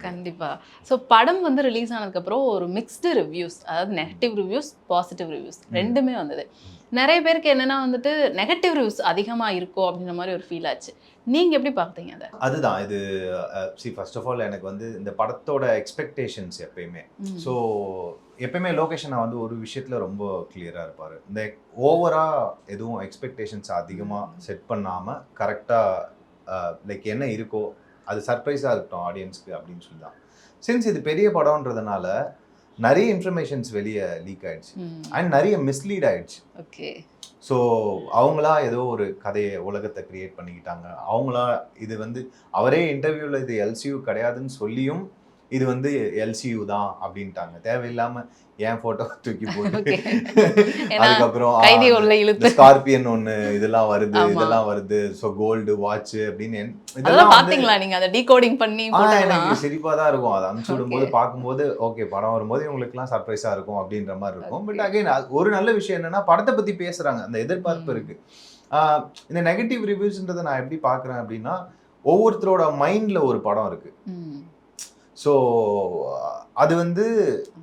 கண்டிப்பா. ஸோ படம் வந்து ரிலீஸ் ஆனதுக்கப்புறம் ஒரு மிக்ஸ்டு ரிவ்யூஸ். அதாவது நெகட்டிவ் ரிவ்யூஸ், பாசிட்டிவ் ரிவ்யூஸ் ம். 2மே வந்தது. நெறைய பேருக்கு என்னன்னா வந்துட்டு நெகட்டிவ் ரிவ்யூஸ் அதிகமா இருக்கோ அப்படின்ற மாரி ஒரு ஃபீல் ஆச்சு. நீங்க எப்படி பார்த்தீங்க அத? அதுதான் இது ஃபர்ஸ்ட் ஆஃப் ஆல் எனக்கு வந்து இந்த படத்தோட எக்ஸ்பெக்டேஷன்ஸ் எப்பயுமே. ஸோ ம். எப்பயுமே லோகேஷ் அண்ணா வந்து ஒரு விஷயத்துல ரொம்ப கிளியரா இருப்பாரு. இந்த ஓவரா எதுவும் எக்ஸ்பெக்டேஷன்ஸ் அதிகமா ம். செட் பண்ணாம கரெக்ட்டா லைக் என்ன இருக்கோ அது சர்ப்ரைஸா இருக்கட்டும் ஆடியன்ஸ்க்கு அப்படின்னு சொல்லி தான். சின்ஸ் இது பெரிய படம்ன்றதுனால நெறைய இன்ஃபர்மேஷன்ஸ் வெளிய லீக் ஆயிடுச்சு. ம். அண்ட் நெறைய மிஸ்லீட் ஆயிடுச்சு. ஓகே. ஸோ, அவங்களா ஏதோ ஒரு கதைய, உலகத்த கிரியேட் பண்ணிக்கிட்டாங்க. அவங்களா இது வந்து அவரே இன்டர்வியூல இது எல்சியூ கிடையாதுன்னு சொல்லியும், இது வந்து எல்சியூ தான் அப்டின்ட்டாங்க. தேவையில்லாம என் ஃபோட்டோ தூக்கி போட்டு, ஓகே. ஏன்னா அதுக்கப்புறம் கைதி உள்ள இந்த இழுத்து ஸ்கார்பியன் ஒண்ணு இதெல்லாம் வருது, ஆமா. இதெல்லாம் வருது. ஸோ கோல்டு வாட்ச் அப்டின்னு அதெல்லாம் இதெல்லாம் வந்து பார்த்தீங்களா நீங்க? அத டீகோடிங் பண்ணி எனக்கு போட்டதெல்லாம்? சிரிப்பா தான் இருக்கும். அத அனுப்பிச்சு ஓகே. விடும்போது பார்க்கும்போது, ஓகே படம் வரும்போது இவங்களுக்கெல்லாம் சர்ப்ரைஸா இருக்கும் அப்டின்ற மாரி இருக்கும். But okay. அகைன் ஒரு நல்ல விஷயம் என்னன்னா, படத்த பத்தி பேசுறாங்க. அந்த எதிர்பார்ப்பு ம். இருக்கு. ஆ இந்த நெகட்டிவ் ரிவ்யூஸ்ன்றத நான் எப்படி பார்க்குறேன் அப்படின்னா, ஒவ்வொருத்தரோட மைண்ட்ல ஒரு படம் இருக்கு. ம். ஸோ அது வந்து ஆமா.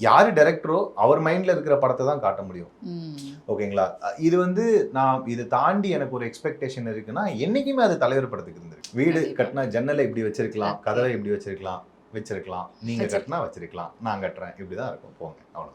யாரு டைரக்டரோ அவர் மைண்ட்ல இருக்கிற படத்த தான் காட்ட முடியும். ம். ஓகேங்களா? இது வந்து நான் இத தாண்டி எனக்கு ஒரு எக்ஸ்பெக்டேஷன் இருக்குன்னா, என்னைக்குமே அது தலைவர் படத்துக்கு இருந்திருக்கு. வீடு கண்டிப்பா. கட்டினா ஜன்னல இப்படி வச்சிருக்கலாம், ஓகே. கதவ இப்படி வச்சிருக்கலாம். நீங்க வச்சிருக்கேன். கட்டினா வச்சிருக்கலாம். நான் கட்டுறேன். இப்படி தான் இருக்கும். போங்க. அவ்வளோதான்.